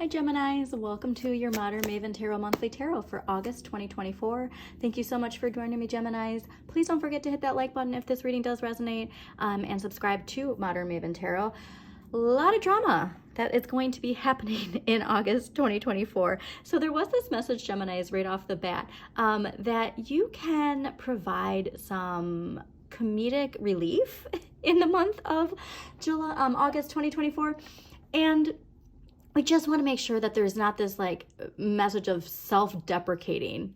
Hi Geminis, welcome to your Modern Maven Tarot Monthly Tarot for August 2024. Thank you so much for joining me, Geminis. Please don't forget to hit that like button if this reading does resonate, and subscribe to Modern Maven Tarot. A lot of drama that is going to be happening in August 2024. So there was this message, Geminis, right off the bat, that you can provide some comedic relief in the month of August 2024. And we just want to make sure that there's not this like message of self-deprecating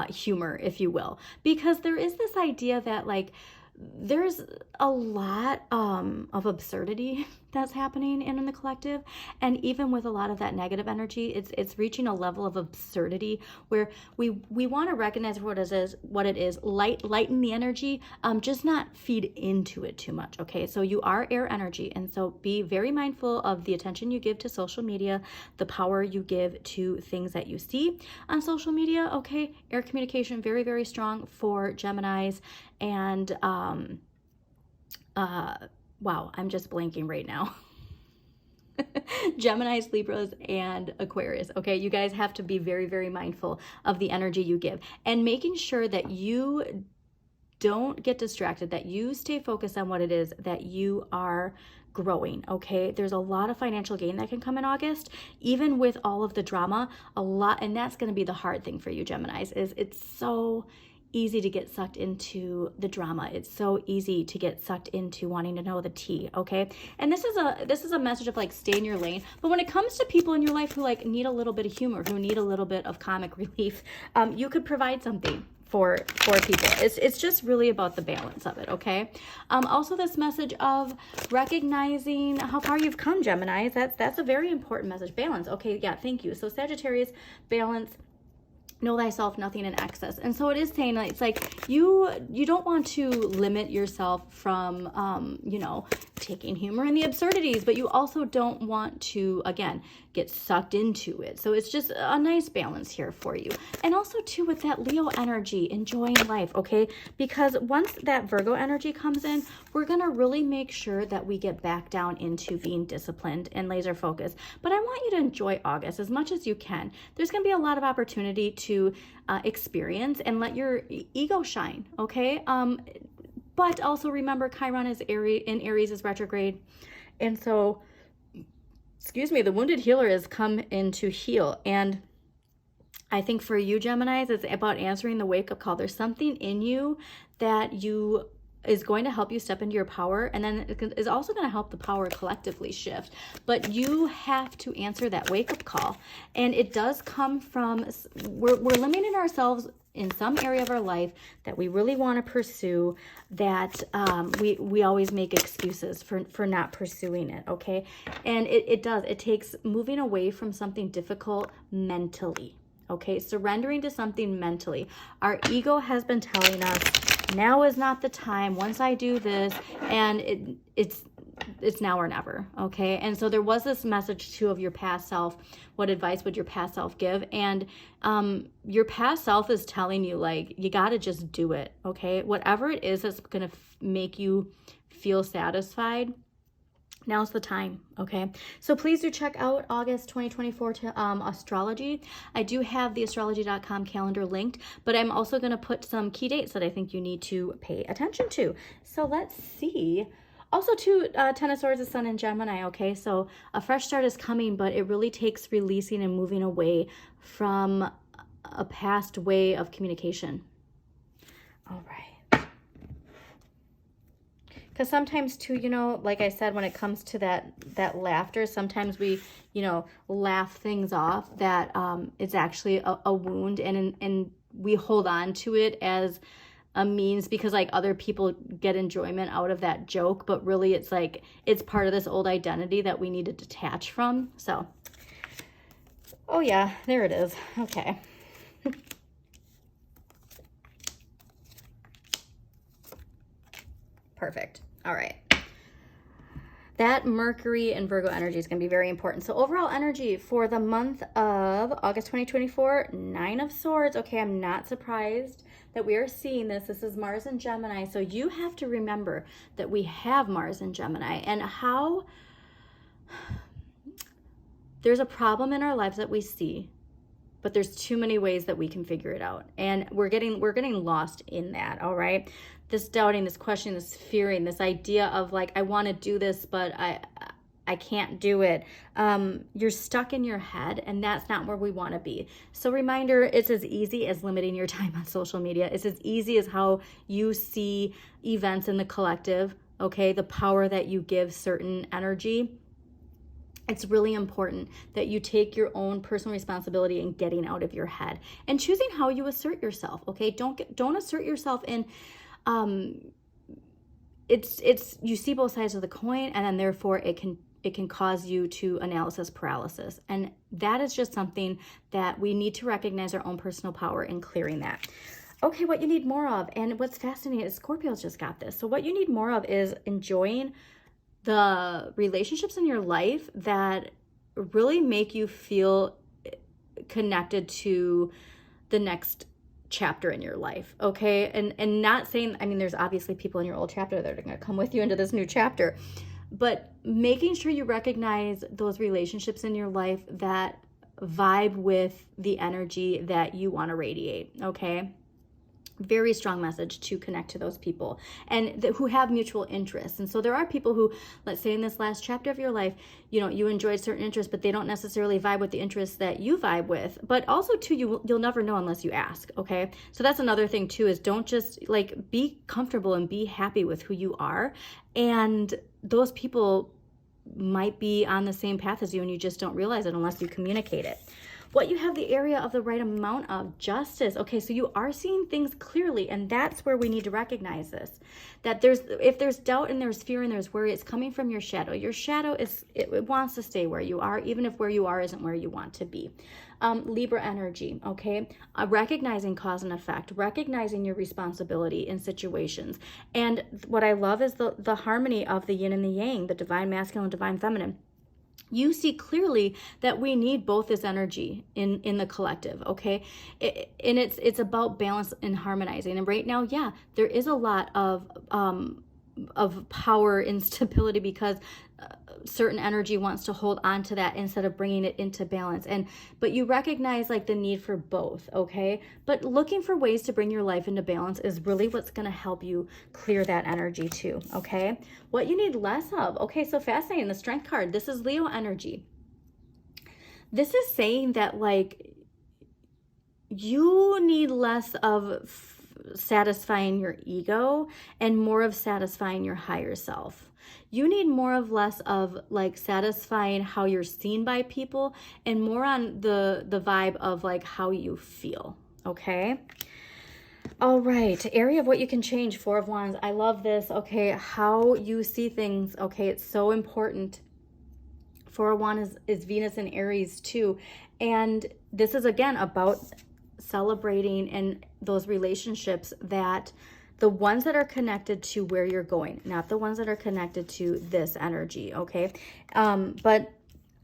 humor, if you will, because there is this idea that like there's a lot of absurdity that's happening in the collective, and even with a lot of that negative energy, it's reaching a level of absurdity where we want to recognize what it is, lighten the energy, just not feed into it too much. Okay, so you are air energy, and so be very mindful of the attention you give to social media, the power you give to things that you see on social media. Okay, air communication, very, very strong for Geminis. And wow, I'm just blanking right now. Geminis, Libras, and Aquarius. Okay, you guys have to be very, very mindful of the energy you give and making sure that you don't get distracted, that you stay focused on what it is that you are growing. Okay, there's a lot of financial gain that can come in August, even with all of the drama, a lot, and that's going to be the hard thing for you, Geminis, is it's so easy to get sucked into the drama. It's so easy to get sucked into wanting to know the tea. Okay, and this is a message of like stay in your lane. But when it comes to people in your life who like need a little bit of humor, who need a little bit of comic relief, you could provide something for people. It's just really about the balance of it. Okay, also this message of recognizing how far you've come, Geminis. That's a very important message. Balance. Okay, yeah, thank you. So Sagittarius, balance. Know thyself, nothing in excess. And so it is saying that it's like you don't want to limit yourself from taking humor in the absurdities, but you also don't want to, again, get sucked into it. So it's just a nice balance here for you. And also too, with that Leo energy, enjoying life. Okay, because once that Virgo energy comes in, we're gonna really make sure that we get back down into being disciplined and laser focused. But I want you to enjoy August as much as you can. There's gonna be a lot of opportunity to experience and let your ego shine. Okay, but also remember Chiron is in Aries, is retrograde, and so excuse me, the wounded healer has come in to heal. And I think for you, Geminis, it's about answering the wake-up call. There's something in you that is going to help you step into your power, and then it is also going to help the power collectively shift. But you have to answer that wake-up call, and it does come from we're limiting ourselves in some area of our life that we really want to pursue, that we always make excuses for not pursuing it. Okay, and it takes moving away from something difficult mentally. Okay, surrendering to something mentally. Our ego has been telling us now is not the time, once I do this, and it's now or never. Okay, and so there was this message too of your past self. What advice would your past self give? And your past self is telling you like you got to just do it. Okay, whatever it is that's gonna make you feel satisfied, now's the time. Okay, so please do check out August 2024 astrology. I do have the astrology.com calendar linked, but I'm also going to put some key dates that I think you need to pay attention to. So let's see. Also too, Ten of Swords is Sun in Gemini. Okay, so a fresh start is coming, but it really takes releasing and moving away from a past way of communication. All right. Because sometimes too, like I said, when it comes to that laughter, sometimes we, laugh things off that it's actually a wound, and we hold on to it as a means because like other people get enjoyment out of that joke, but really it's like it's part of this old identity that we need to detach from. So, oh yeah, there it is. Okay. Perfect. All right. That Mercury and Virgo energy is going to be very important. So overall energy for the month of August 2024, 9 of Swords. Okay, I'm not surprised that we are seeing this. This is Mars and Gemini. So you have to remember that we have Mars and Gemini, and how there's a problem in our lives that we see, but there's too many ways that we can figure it out. And we're getting lost in that, all right? This doubting, this questioning, this fearing, this idea of like, I want to do this, but I can't do it. You're stuck in your head, and that's not where we want to be. So reminder, it's as easy as limiting your time on social media. It's as easy as how you see events in the collective, okay? The power that you give certain energy. It's really important that you take your own personal responsibility in getting out of your head and choosing how you assert yourself, okay? Don't assert yourself in, you see both sides of the coin, and then therefore it can cause you to analysis paralysis. And that is just something that we need to recognize our own personal power in clearing that. Okay, what you need more of, and what's fascinating is Scorpio's just got this. So what you need more of is enjoying the relationships in your life that really make you feel connected to the next chapter in your life, okay? And not saying, I mean, there's obviously people in your old chapter that are going to come with you into this new chapter, but making sure you recognize those relationships in your life that vibe with the energy that you want to radiate, okay? Very strong message to connect to those people and who have mutual interests. And so there are people who, let's say in this last chapter of your life, you know, you enjoyed certain interests, but they don't necessarily vibe with the interests that you vibe with. But also too, you'll never know unless you ask, okay? So that's another thing too, is don't just like, be comfortable and be happy with who you are. And those people might be on the same path as you, and you just don't realize it unless you communicate it. What you have the area of the right amount of justice. Okay, so you are seeing things clearly, and that's where we need to recognize this. That if there's doubt and there's fear and there's worry, it's coming from your shadow. Your shadow it wants to stay where you are, even if where you are isn't where you want to be. Libra energy, okay? Recognizing cause and effect, recognizing your responsibility in situations. And what I love is the harmony of the yin and the yang, the divine masculine, divine feminine. You see clearly that we need both this energy in the collective, okay? And it's about balance and harmonizing. And right now, yeah, there is a lot of power instability because certain energy wants to hold on to that instead of bringing it into balance. But you recognize like the need for both, okay? But looking for ways to bring your life into balance is really what's going to help you clear that energy too, okay? What you need less of, okay, so fascinating, the Strength card, this is Leo energy. This is saying that like you need less of satisfying your ego and more of satisfying your higher self. You need more of less of like satisfying how you're seen by people and more on the vibe of like how you feel, okay? All right, area of what you can change, Four of Wands. I love this, okay? How you see things, okay? It's so important. Four of Wands is Venus and Aries too. And this is again about celebrating and those relationships, that the ones that are connected to where you're going, not the ones that are connected to this energy, okay? But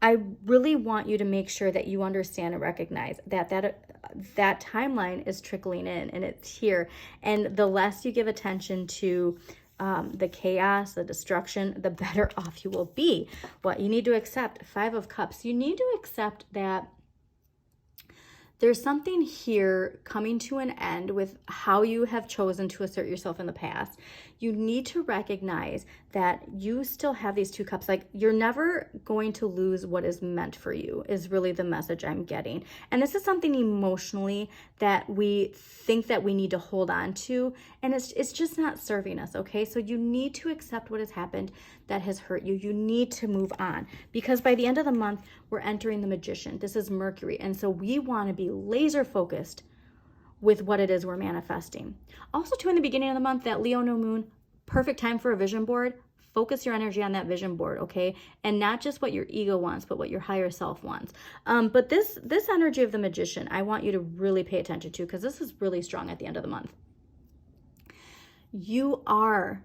I really want you to make sure that you understand and recognize that timeline is trickling in and it's here. And the less you give attention to the chaos, the destruction, the better off you will be. What you need to accept, Five of Cups, you need to accept that there's something here coming to an end with how you have chosen to assert yourself in the past. You need to recognize that you still have these two cups. Like, you're never going to lose what is meant for you, is really the message I'm getting. And this is something emotionally that we think that we need to hold on to, and it's just not serving us, okay? So you need to accept what has happened that has hurt you. You need to move on, because by the end of the month, we're entering the Magician. This is Mercury, and so we want to be laser focused with what it is we're manifesting. Also, too, in the beginning of the month, that Leo new moon, perfect time for a vision board. Focus your energy on that vision board, okay? And not just what your ego wants, but what your higher self wants. But this energy of the Magician, I want you to really pay attention to, because this is really strong at the end of the month. You are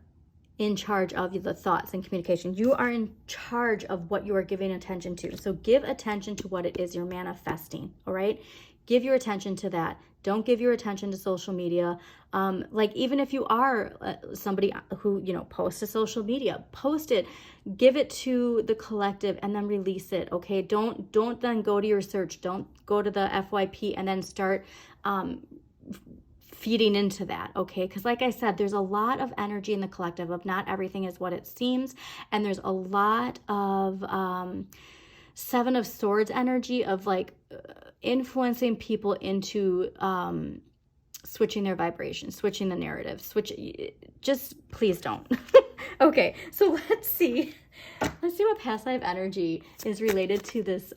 in charge of the thoughts and communication. You are in charge of what you are giving attention to. So give attention to what it is you're manifesting, all right? Give your attention to that. Don't give your attention to social media. Like, even if you are somebody who, you know, posts to social media, post it, give it to the collective, and then release it. Okay. Don't then go to your search. Don't go to the FYP and then start feeding into that. Okay. Because like I said, there's a lot of energy in the collective of not everything is what it seems. And there's a lot of Seven of Swords energy of like influencing people into switching their vibration, switching the narrative, just please don't. Okay, so let's see what past life energy is related to this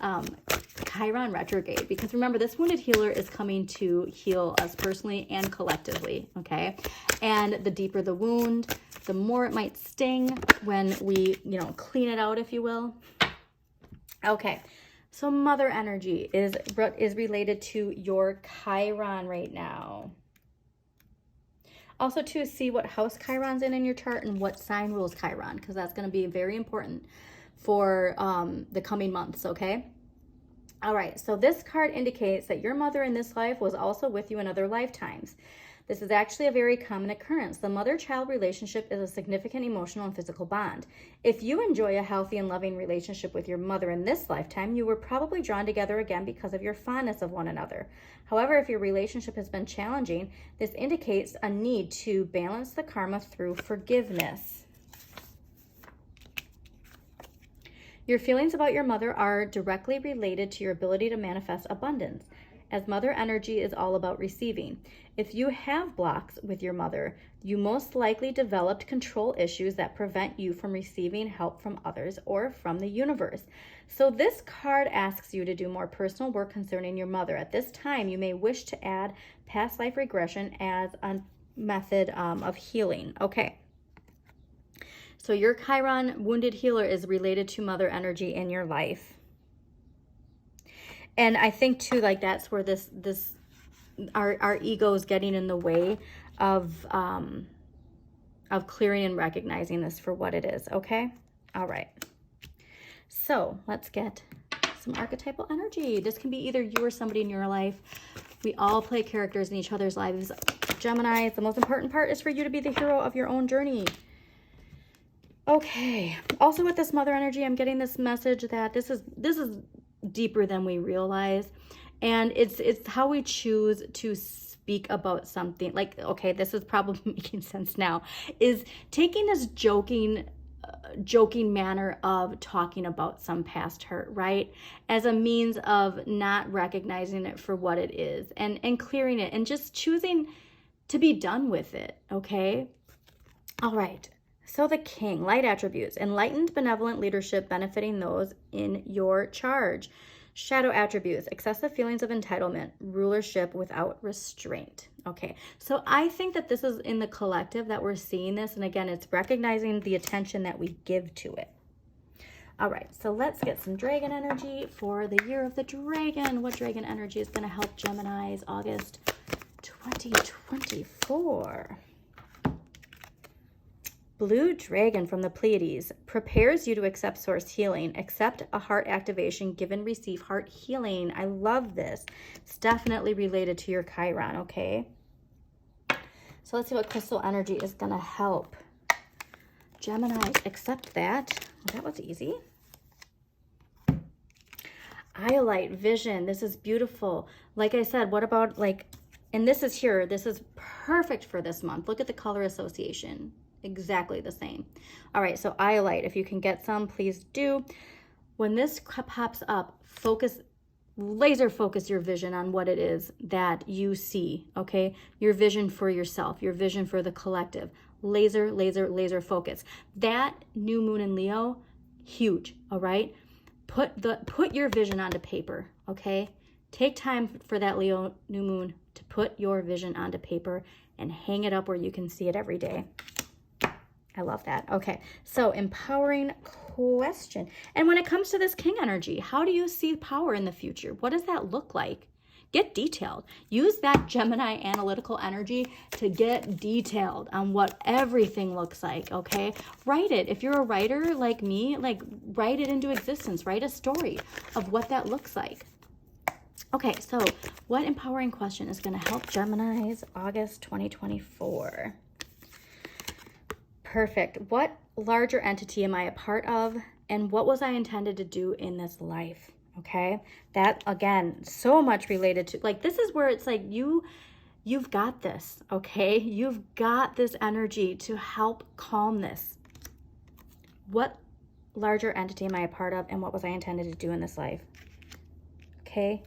Chiron retrograde, because remember, this wounded healer is coming to heal us personally and collectively. Okay, and the deeper the wound, the more it might sting when we, you know, clean it out, if you will. Okay, so mother energy is related to your Chiron right now. Also, to see what house Chiron's in your chart and what sign rules Chiron, because that's going to be very important for the coming months, okay? All right, so this card indicates that your mother in this life was also with you in other lifetimes. This is actually a very common occurrence. The mother-child relationship is a significant emotional and physical bond. If you enjoy a healthy and loving relationship with your mother in this lifetime, you were probably drawn together again because of your fondness of one another. However, if your relationship has been challenging, this indicates a need to balance the karma through forgiveness. Your feelings about your mother are directly related to your ability to manifest abundance, as mother energy is all about receiving. If you have blocks with your mother, you most likely developed control issues that prevent you from receiving help from others or from the universe. So this card asks you to do more personal work concerning your mother. At this time, you may wish to add past life regression as a method of healing. Okay. So your Chiron wounded healer is related to mother energy in your life. And I think too, like, that's where our ego is getting in the way of clearing and recognizing this for what it is. Okay. All right. So let's get some archetypal energy. This can be either you or somebody in your life. We all play characters in each other's lives. Gemini, the most important part is for you to be the hero of your own journey. Okay. Also with this mother energy, I'm getting this message that this is deeper than we realize, and it's how we choose to speak about something. Like, okay, this is probably making sense now, is taking this joking manner of talking about some past hurt, right, as a means of not recognizing it for what it is and clearing it and just choosing to be done with it. Okay. All right. So the King, light attributes, enlightened, benevolent leadership benefiting those in your charge. Shadow attributes, excessive feelings of entitlement, rulership without restraint. Okay, so I think that this is in the collective that we're seeing this. And again, it's recognizing the attention that we give to it. All right, so let's get some dragon energy for the year of the dragon. What dragon energy is going to help Geminis August 2024? Blue Dragon from the Pleiades prepares you to accept source healing. Accept a heart activation, give and receive heart healing. I love this. It's definitely related to your Chiron, okay? So let's see what crystal energy is going to help Geminis accept that. Well, that was easy. Iolite vision. This is beautiful. Like I said, what about like, and this is here. This is perfect for this month. Look at the color association. Exactly the same. All right, so Iolite, if you can get some, please do. When this pops up, laser focus your vision on what it is that you see, okay? Your vision for yourself, your vision for the collective. Laser focus. That new moon in Leo, huge, all right? Put your vision onto paper, okay? Take time for that Leo new moon to put your vision onto paper and hang it up where you can see it every day. I love that. Okay, so empowering question. And when it comes to this King energy, how do you see power in the future? What does that look like? Get detailed. Use that Gemini analytical energy to get detailed on what everything looks like, okay? Write it. If you're a writer like me, like, write it into existence. Write a story of what that looks like. Okay, so what empowering question is going to help Gemini's August 2024? Perfect. What larger entity am I a part of? And what was I intended to do in this life? Okay, that again, so much related to, like, this is where it's like you've got this, okay? You've got this energy to help calm this. What larger entity am I a part of, and what was I intended to do in this life? Okay,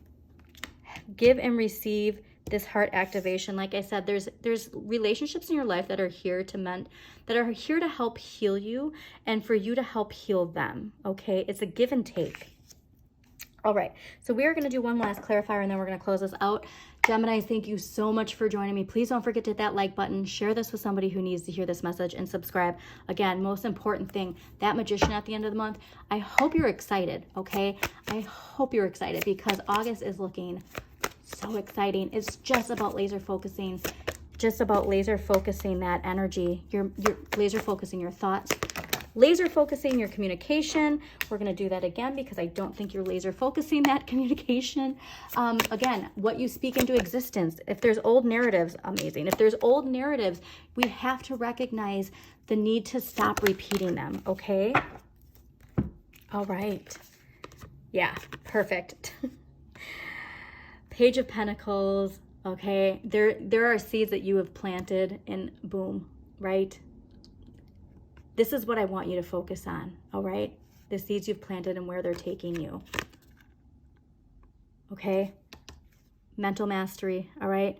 give and receive this heart activation. Like I said, there's relationships in your life that are here to help heal you and for you to help heal them. Okay, it's a give and take. All right, so we are going to do one last clarifier and then we're going to close this out. Geminis, thank you so much for joining me. Please don't forget to hit that like button, share this with somebody who needs to hear this message, and subscribe. Again, most important thing, that magician at the end of the month, I hope you're excited, okay? I hope you're excited because August is looking so exciting. It's just about laser focusing that energy. You're laser focusing your thoughts, laser focusing your communication. We're going to do that again because I don't think you're laser focusing that communication. Again, what you speak into existence. If there's old narratives, amazing. If there's old narratives, we have to recognize the need to stop repeating them, okay? All right. Yeah, perfect. Page of Pentacles, okay? There are seeds that you have planted and boom, right? This is what I want you to focus on, all right? The seeds you've planted and where they're taking you. Okay? Mental mastery, all right?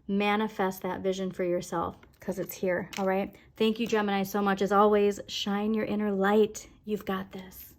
Manifest that vision for yourself because it's here, all right? Thank you, Gemini, so much. As always, shine your inner light. You've got this.